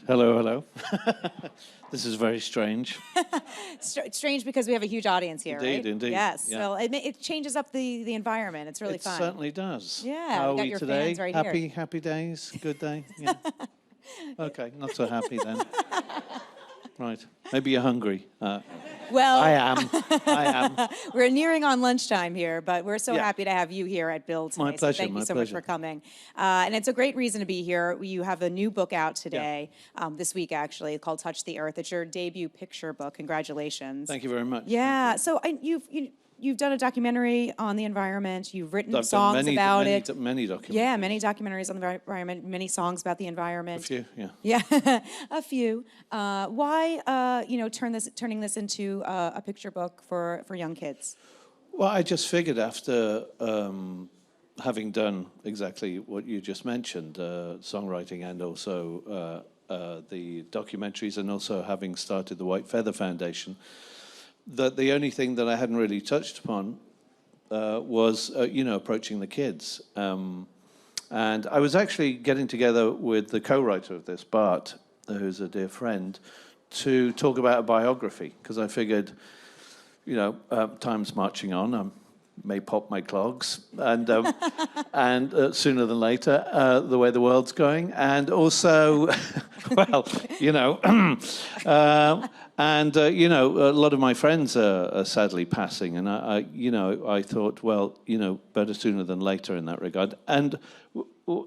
Hello, hello. This is very strange. Strange because we have a huge audience here, Indeed, right? indeed. Yes. Yeah. So it changes up the environment. It's really fun. It certainly does. Yeah, How we are got we your today? fans right here. Happy days? Good day? Yeah. Okay, not so happy then. Right. Maybe you're hungry. Well, I am. we're nearing on lunchtime here, but we're so Yeah. happy to have you here at Build today. My pleasure, So thank you my so much pleasure. for coming. And it's a great reason to be here. You have a new book out today, this week actually, called Touch the Earth. It's your debut picture book. Congratulations. Thank you very much. Yeah. So you've done a documentary on the environment. You've written I've songs done about it. Many documentaries. Yeah, many documentaries on the environment, many songs about the environment. A few, yeah. Yeah, a few. Why, turning this into a picture book for young kids? Well, I just figured after having done exactly what you just mentioned, songwriting and also the documentaries, and also having started the White Feather Foundation, that the only thing that I hadn't really touched upon was, approaching the kids. And I was actually getting together with the co-writer of this, Bart, who's a dear friend, to talk about a biography, because I figured, time's marching on. I may pop my clogs, and sooner than later, the way the world's going, and also, well, a lot of my friends are sadly passing, and I thought, well, better sooner than later in that regard. And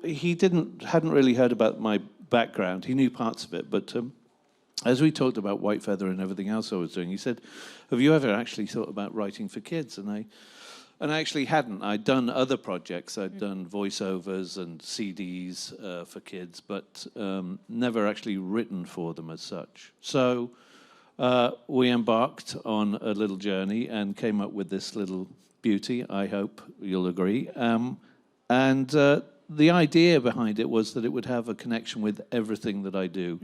he hadn't really heard about my background. He knew parts of it, but as we talked about White Feather and everything else I was doing, he said, "Have you ever actually thought about writing for kids?" And I actually hadn't. I'd done other projects. I'd done voiceovers and CDs for kids, but never actually written for them as such. So we embarked on a little journey and came up with this little beauty, I hope you'll agree. And the idea behind it was that it would have a connection with everything that I do,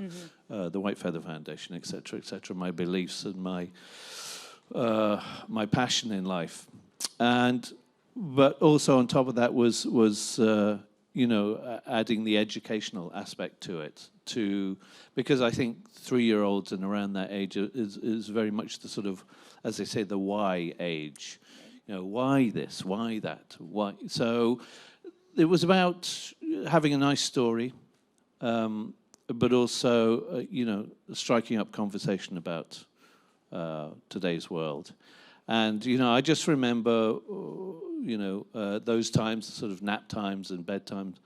the White Feather Foundation, et cetera, my beliefs and my passion in life. But also on top of that was adding the educational aspect to it, because I think 3-year-olds and around that age is very much the sort of, as they say, the why age. Why this? Why that? Why? So it was about having a nice story, but also striking up conversation about today's world. And, I just remember, those times, sort of nap times and bedtimes,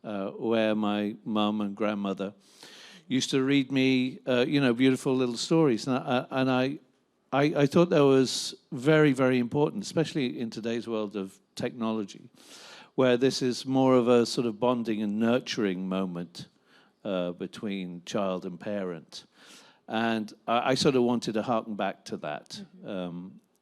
where my mum and grandmother used to read me, beautiful little stories. And I thought that was very, very important, especially in today's world of technology, where this is more of a sort of bonding and nurturing moment between child and parent. And I sort of wanted to harken back to that.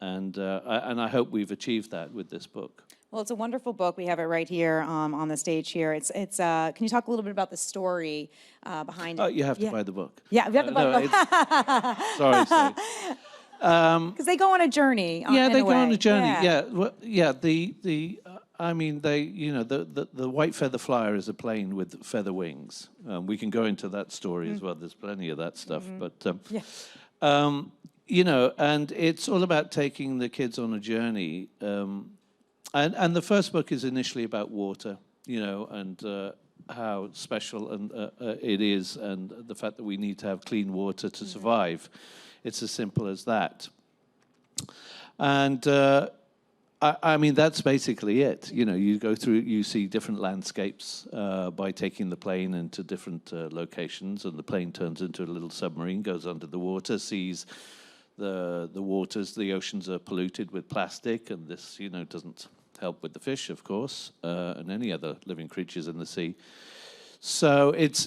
And I hope we've achieved that with this book. Well, it's a wonderful book. We have it right here on the stage here. It's. Can you talk a little bit about the story behind it? Oh, you have to buy the book. Yeah, we have to buy the book. Sorry. Because they go on a journey. They go on a journey. Yeah. The White Feather Flier is a plane with feather wings. We can go into that story as well. There's plenty of that stuff. But and it's all about taking the kids on a journey. And the first book is initially about water, and how special it is, and the fact that we need to have clean water to survive. It's as simple as that. And I mean, that's basically it. You go through, you see different landscapes by taking the plane into different locations, and the plane turns into a little submarine, goes under the water, sees the waters, the oceans are polluted with plastic, and this, doesn't help with the fish, of course, and any other living creatures in the sea. So it's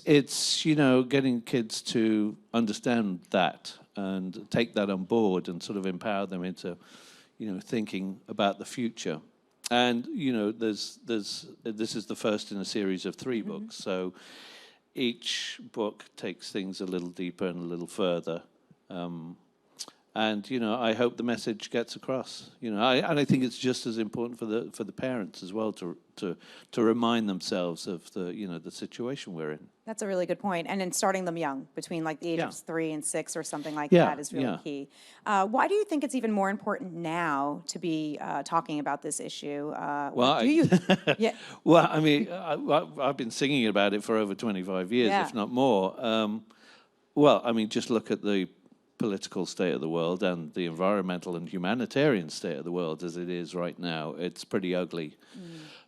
getting kids to understand that and take that on board and sort of empower them into, thinking about the future. And this is the first in a series of 3 books. So each book takes things a little deeper and a little further. And I hope the message gets across. And I think it's just as important for the parents as well to remind themselves of the situation we're in. That's a really good point. And in starting them young, between like the age of 3 and 6 or something like Yeah, that is really yeah. key. Why do you think it's even more important now to be talking about this issue? Well, do you? Yeah. Well, I mean, I've been singing about it for over 25 years, Yeah. if not more. Well, I mean, just look at the political state of the world and the environmental and humanitarian state of the world as it is right now. It's pretty ugly.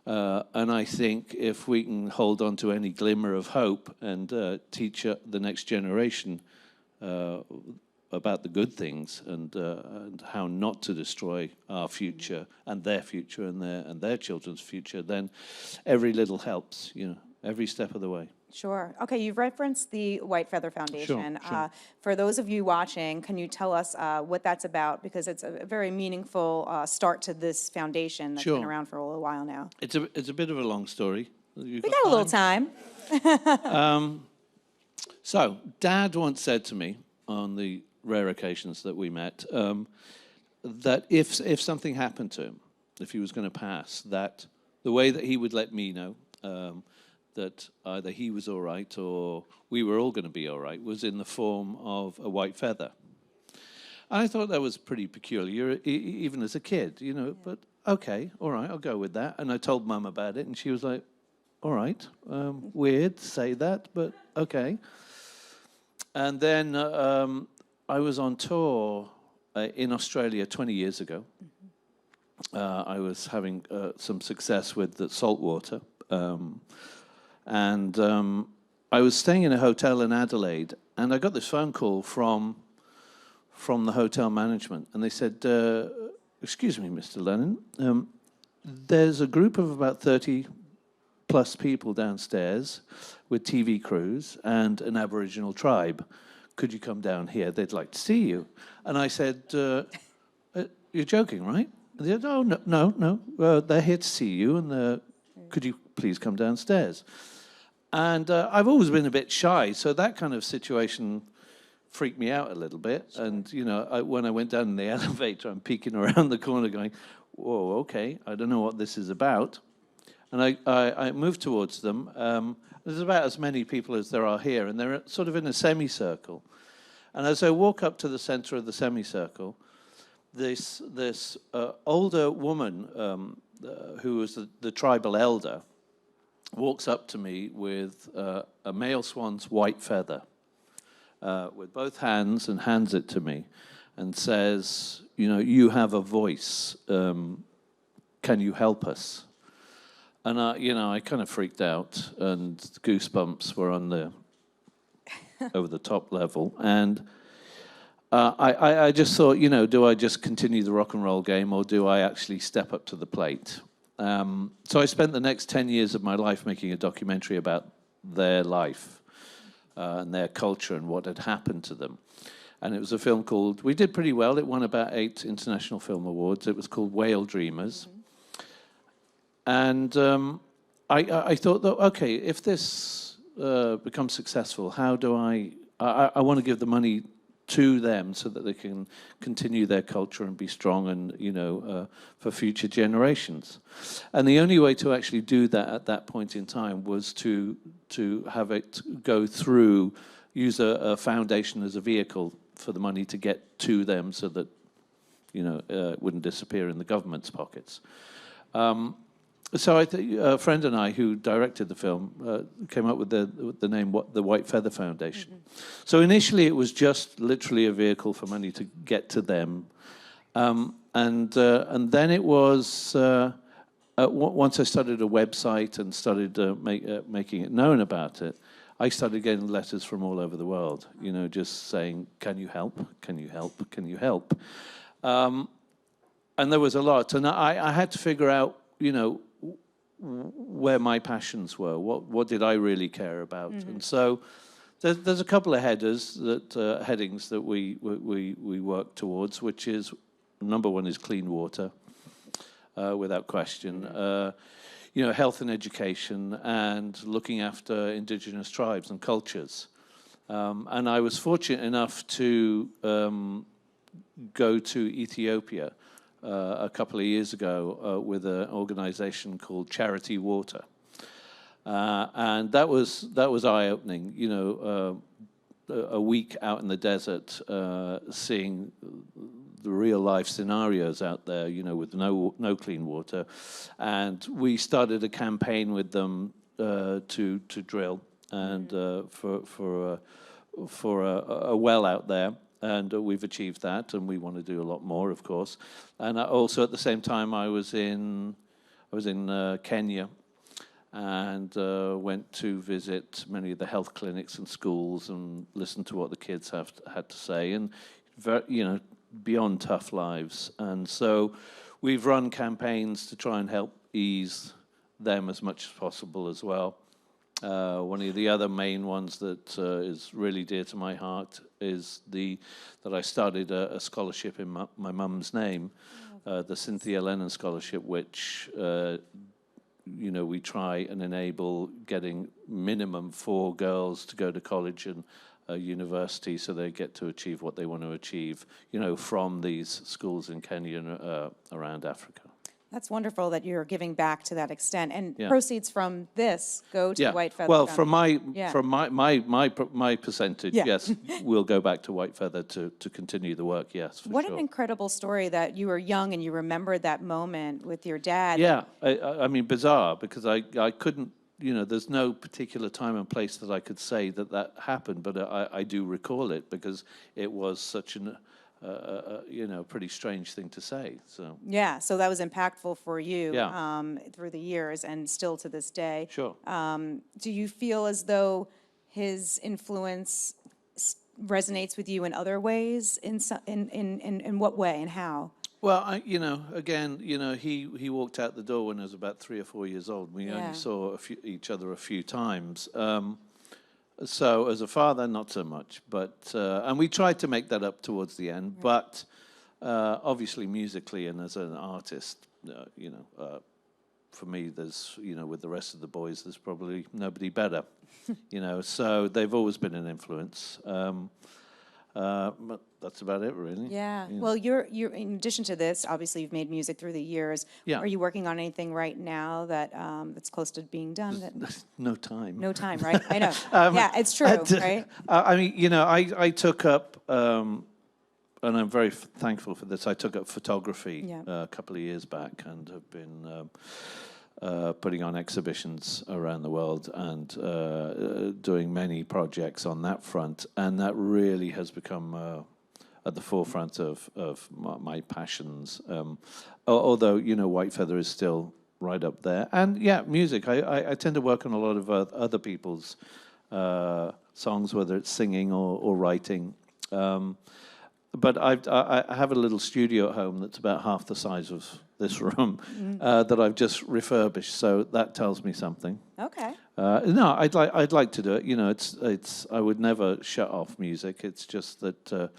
And I think if we can hold on to any glimmer of hope and teach the next generation about the good things and how not to destroy our future and their children's future, then every little helps, every step of the way. Sure. Okay, you've referenced the White Feather Foundation. Sure. For those of you watching, can you tell us what that's about? Because it's a very meaningful start to this foundation that's been around for a little while now. It's a bit of a long story. We got a little time. So, Dad once said to me on the rare occasions that we met that if something happened to him, if he was going to pass, that the way that he would let me know that either he was all right or we were all going to be all right was in the form of a white feather. I thought that was pretty peculiar, even as a kid, but okay, all right, I'll go with that. And I told Mum about it, and she was like, all right, weird to say that, but okay. And then I was on tour in Australia 20 years ago. I was having some success with the saltwater. And I was staying in a hotel in Adelaide, and I got this phone call from the hotel management, and they said, excuse me, Mr. Lennon, there's a group of about 30 plus people downstairs with TV crews and an Aboriginal tribe. Could you come down here? They'd like to see you. And I said, you're joking, right? And they said, oh, no, they're here to see you, and could you please come downstairs? And I've always been a bit shy, so that kind of situation freaked me out a little bit. Sure. And, when I went down in the elevator, I'm peeking around the corner going, whoa, okay, I don't know what this is about. And I moved towards them. There's about as many people as there are here, and they're sort of in a semicircle. And as I walk up to the center of the semicircle, this older woman who was the tribal elder walks up to me with a male swan's white feather with both hands and hands it to me and says, you have a voice. Can you help us? And I kind of freaked out, and goosebumps were on the over the top level. And I just thought, do I just continue the rock and roll game, or do I actually step up to the plate? So I spent the next 10 years of my life making a documentary about their life and their culture and what had happened to them. And it was a film called, we did pretty well, it won about 8 International Film Awards. It was called Whale Dreamers. And I thought, that, okay, if this becomes successful, how do I want to give the money to them so that they can continue their culture and be strong and, for future generations. And the only way to actually do that at that point in time was to have it go through, use a foundation as a vehicle for the money to get to them so that, it wouldn't disappear in the government's pockets. So a friend and I, who directed the film, came up with the name the White Feather Foundation. Mm-hmm. So initially, it was just literally a vehicle for money to get to them, and then it was once I started a website and started making it known about it, I started getting letters from all over the world. Just saying, "Can you help? Can you help? Can you help?" And there was a lot, and I had to figure out, where my passions were. What did I really care about? Mm-hmm. And so there's a couple of headings that we work towards, which is, number one is clean water, without question. Health and education, and looking after indigenous tribes and cultures. And I was fortunate enough to go to Ethiopia a couple of years ago with an organization called Charity Water. And that was eye-opening, you know, a week out in the desert, seeing the real-life scenarios out there, you know, with no clean water. And we started a campaign with them to drill and for a well out there. And we've achieved that, and we want to do a lot more, of course. And also at the same time, I was in Kenya, and went to visit many of the health clinics and schools and listen to what the kids had to say, and you know, beyond tough lives. And so we've run campaigns to try and help ease them as much as possible as well. One of the other main ones that is really dear to my heart is that I started a scholarship in my mum's name, the Cynthia Lennon Scholarship, which you know, we try and enable getting minimum 4 girls to go to college and university, so they get to achieve what they want to achieve, you know, from these schools in Kenya and around Africa. That's wonderful that you're giving back to that extent, and proceeds from this go to White Feather. Well, from my percentage, yes, will go back to White Feather to continue the work. Yes, for what sure. An incredible story that you were young and you remembered that moment with your dad. Yeah, I mean, bizarre, because I couldn't, you know, there's no particular time and place that I could say that happened, but I do recall it because it was such an you know, pretty strange thing to say. So yeah, so that was impactful for you through the years and still to this day. Sure. Do you feel as though his influence resonates with you in other ways? In what way and how? Well, you know, again, you know, he walked out the door when I was about 3 or 4 years old. We only saw each other a few times. So as a father, not so much, but and we tried to make that up towards the end. But obviously, musically and as an artist, you know, for me, there's, you know, with the rest of the boys, there's probably nobody better, you know. So they've always been an influence. But that's about it, really. Yeah. Well, you're in addition to this, obviously you've made music through the years. Yeah. Are you working on anything right now that that's close to being done? No time. No time, right? I know. Yeah, it's true, right? I mean, you know, I took up, and I'm very thankful for this. I took up photography a couple of years back and have been putting on exhibitions around the world and doing many projects on that front, and that really has become at the forefront of my passions. Although, you know, White Feather is still right up there. And yeah, music. I tend to work on a lot of other people's songs, whether it's singing or writing. But I have a little studio at home that's about half the size of this room that I've just refurbished, so that tells me something. Okay. No, I'd like to do it. You know, it's I would never shut off music. It's just that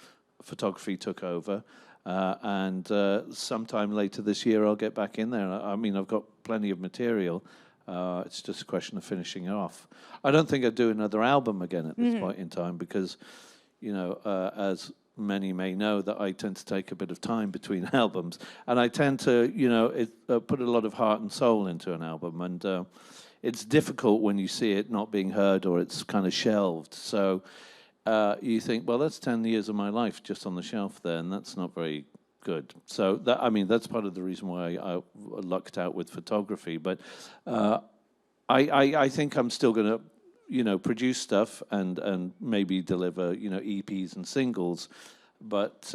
photography took over, and sometime later this year I'll get back in there. I mean, I've got plenty of material. It's just a question of finishing it off. I don't think I'd do another album again at this point in time because, you know, as many may know, that I tend to take a bit of time between albums, and I tend to, you know, put a lot of heart and soul into an album, and it's difficult when you see it not being heard or it's kind of shelved. So you think, well, that's 10 years of my life just on the shelf there, and that's not very good. So that, I mean, that's part of the reason why I lucked out with photography. But I think I'm still going to, you know, produce stuff and maybe deliver, you know, EPs and singles, but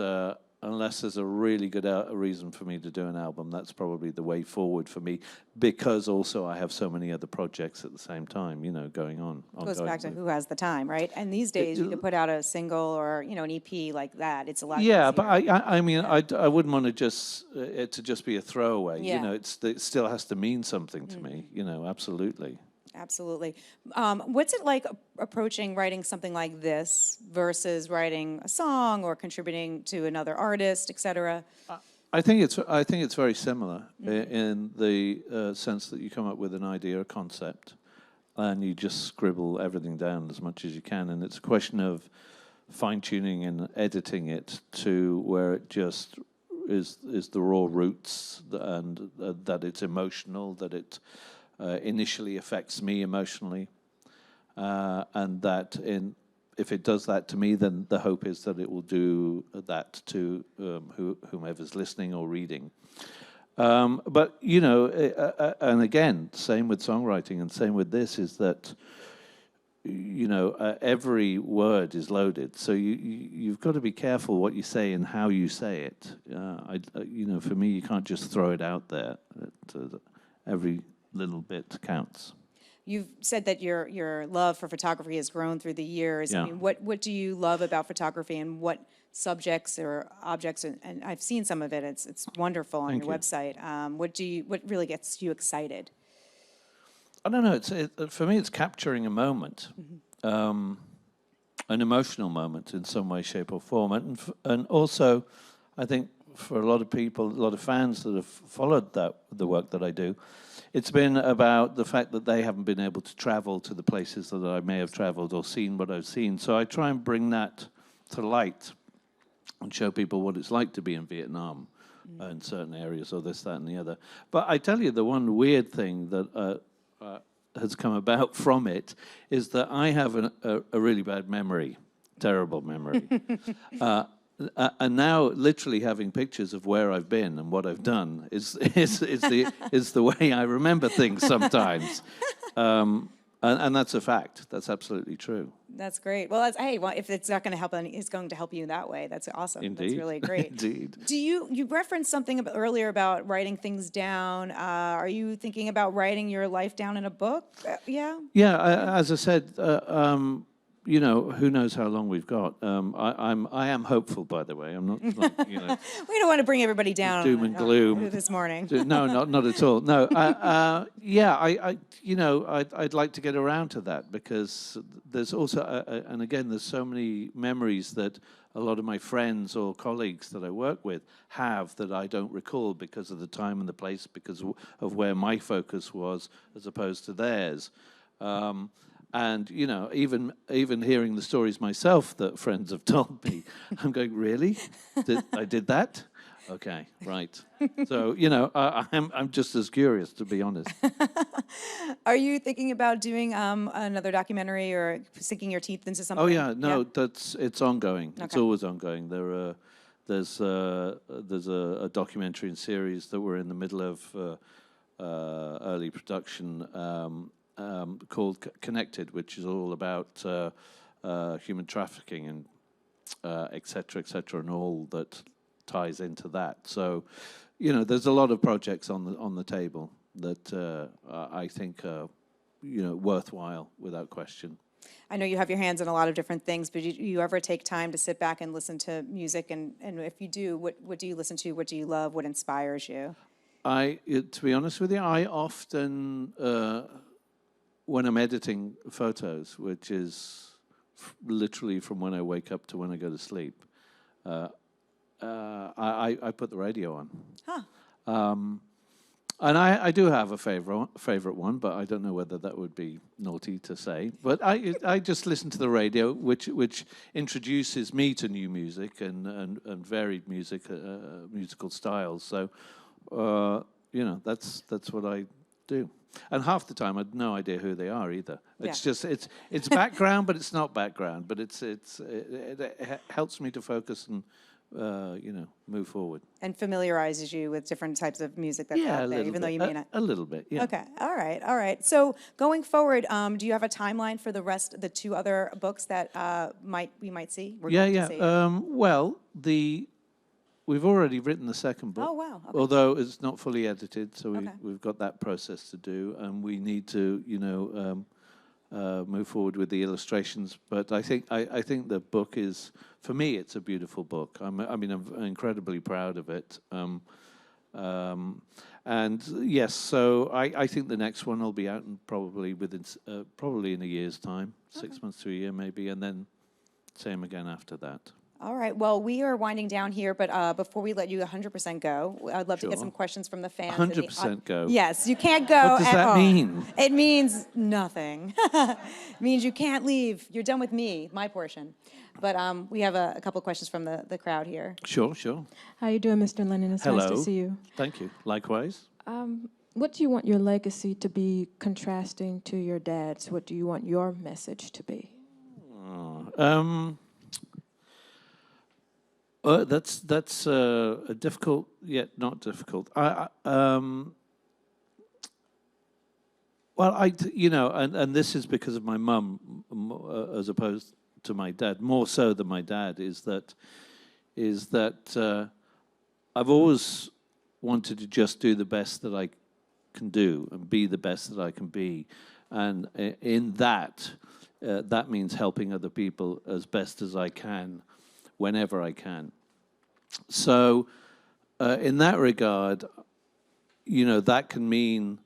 unless there's a really good reason for me to do an album, that's probably the way forward for me, because also I have so many other projects at the same time, you know, going on. Goes back to who has the time, right? And these days you could put out a single or, you know, an EP like that. It's a lot easier. But I mean, I wouldn't want to just it to just be a throwaway. You know, it still has to mean something to me. You know, absolutely. Absolutely. What's it like approaching writing something like this versus writing a song or contributing to another artist, et cetera? I think it's very similar in the sense that you come up with an idea, a concept, and you just scribble everything down as much as you can, and it's a question of fine-tuning and editing it to where it just is the raw roots, and that it's emotional, that it initially affects me emotionally, and that if it does that to me, then the hope is that it will do that to whomever's listening or reading. But, and again, same with songwriting and same with this, is that, every word is loaded. So you've got to be careful what you say and how you say it. For me, you can't just throw it out there. Every little bit counts. You've said that your love for photography has grown through the years. Yeah. I mean, what do you love about photography, and what subjects or objects? And I've seen some of it. It's wonderful on your website. What really gets you excited? I don't know. For me, it's capturing a moment, an emotional moment in some way, shape, or form, and also, I think for a lot of people, a lot of fans that have followed the work that I do, it's been about the fact that they haven't been able to travel to the places that I may have traveled or seen what I've seen. So I try and bring that to light and show people what it's like to be in Vietnam in certain areas, or this, that, and the other. But I tell you, the one weird thing that has come about from it is that I have a really bad memory, terrible memory. And now, literally having pictures of where I've been and what I've done is the way I remember things sometimes, and that's a fact. That's absolutely true. That's great. Well, if it's not going to help, it's going to help you in that way. That's awesome. Indeed. That's really great. Indeed. Do you referenced something earlier about writing things down? Are you thinking about writing your life down in a book? Yeah. Yeah. As I said. Who knows how long we've got? I am hopeful, by the way. I'm not We don't want to bring everybody down. Doom and gloom this morning. No, not at all. No, I'd like to get around to that, because there's also, and again, there's so many memories that a lot of my friends or colleagues that I work with have that I don't recall because of the time and the place, because of where my focus was as opposed to theirs. And, even hearing the stories myself that friends have told me, I'm going, really? I did that? Okay, right. So, I'm just as curious, to be honest. Are you thinking about doing another documentary or sinking your teeth into something? Oh, yeah, no, it's ongoing. Okay. It's always ongoing. There's a documentary and series that we're in the middle of early production, called Connected, which is all about human trafficking and et cetera, and all that ties into that. So, there's a lot of projects on the table that I think are, worthwhile without question. I know you have your hands in a lot of different things, but do you ever take time to sit back and listen to music? And if you do, what do you listen to? What do you love? What inspires you? To be honest with you, I often, when I'm editing photos, which is literally from when I wake up to when I go to sleep, I put the radio on. Huh. And I do have a favorite one, but I don't know whether that would be naughty to say. But I just listen to the radio, which introduces me to new music and varied musical styles. So, that's what I do. And half the time, I had no idea who they are either. It's just it's background, but it's not background. But it helps me to focus and move forward. And familiarizes you with different types of music that's out there, even though you may not. A little bit, yeah. Okay, all right. So going forward, do you have a timeline for the two other books that we might see? Well, we've already written the second book. Oh, wow. Okay. Although it's not fully edited, so we've got that process to do, and we need to, move forward with the illustrations. But I think the book is, for me, it's a beautiful book. I'm incredibly proud of it. And yes, so I think the next one will be out probably in a year's time, 6 months to a year maybe, and then same again after that. All right, well, we are winding down here, but before we let you 100% go, I'd love to get Sure. some questions from the fans. and the 100% go. Yes, you can't go What does at that all. mean? It means nothing. It means you can't leave. You're done with me, my portion. But we have a couple questions from the crowd here. Sure, sure. How you doing, Mr. Lennon? It's Hello. nice to see you. Thank you. Likewise. What do you want your legacy to be contrasting to your dad's? What do you want your message to be? That's a difficult yet not difficult. Well, and this is because of my mum, as opposed to my dad, more so than my dad. Is that I've always wanted to just do the best that I can do and be the best that I can be, and in that, that means helping other people as best as I can, whenever I can. So, in that regard, that can mean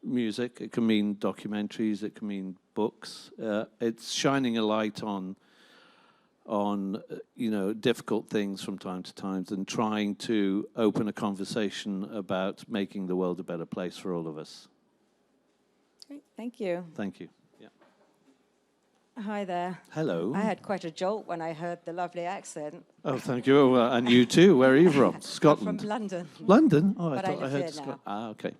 music, it can mean documentaries, it can mean books. It's shining a light on difficult things from time to time and trying to open a conversation about making the world a better place for all of us. Great, thank you. Thank you. Yeah. Hi there. Hello. I had quite a jolt when I heard the lovely accent. Oh, thank you. Oh, and you too. Where are you from? Scotland. From London. London? Oh, But I I live heard here Scotland. now. Ah, okay.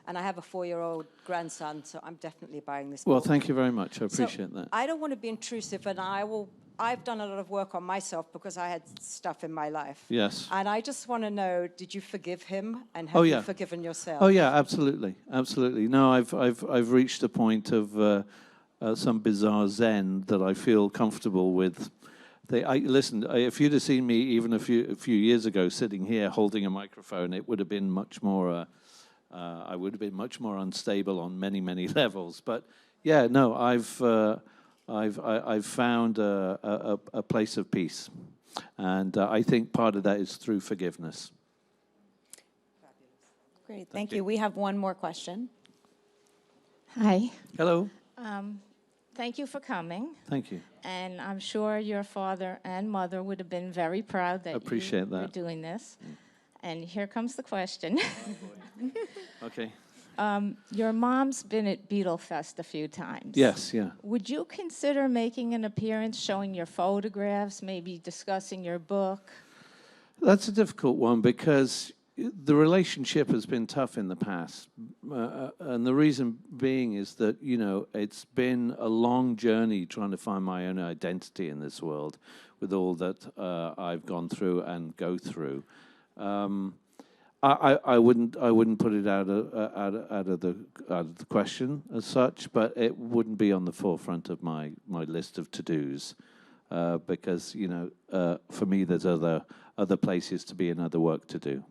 And I have a 4-year-old grandson, so I'm definitely buying this Well, book. thank you very much. I So appreciate that. I don't want to be intrusive, and I've done a lot of work on myself because I had stuff in my life. Yes. And I just want to know, did you forgive him, and Oh, have yeah. you forgiven yourself? Oh yeah, absolutely, absolutely. No, I've reached a point of some bizarre zen that I feel comfortable with. Listen, if you'd have seen me even a few years ago sitting here holding a microphone, it would have been much more. I would have been much more unstable on many levels. But yeah, no, I've found a place of peace, and I think part of that is through forgiveness. Great, thank you. We have one more question. Hi. Hello. Thank you for coming. Thank you. And I'm sure your father and mother would have been very proud that Appreciate you were that. doing this. And here comes the question. Okay. Your mom's been at Beatle Fest a few times. Yes. Yeah. Would you consider making an appearance, showing your photographs, maybe discussing your book? That's a difficult one because the relationship has been tough in the past. And the reason being is that, it's been a long journey trying to find my own identity in this world with all that I've gone through and go through. I wouldn't put it out of the question as such, but it wouldn't be on the forefront of my list of to-dos because for me there's other places to be and other work to do.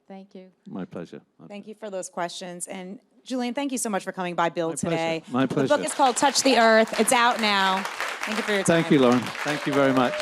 Thank you. My pleasure. Thank you for those questions. And Julian, thank you so much for coming by Build today. My pleasure. The book is called Touch the Earth. It's out now. Thank you for your time. Thank you, Lauren. Thank you very much.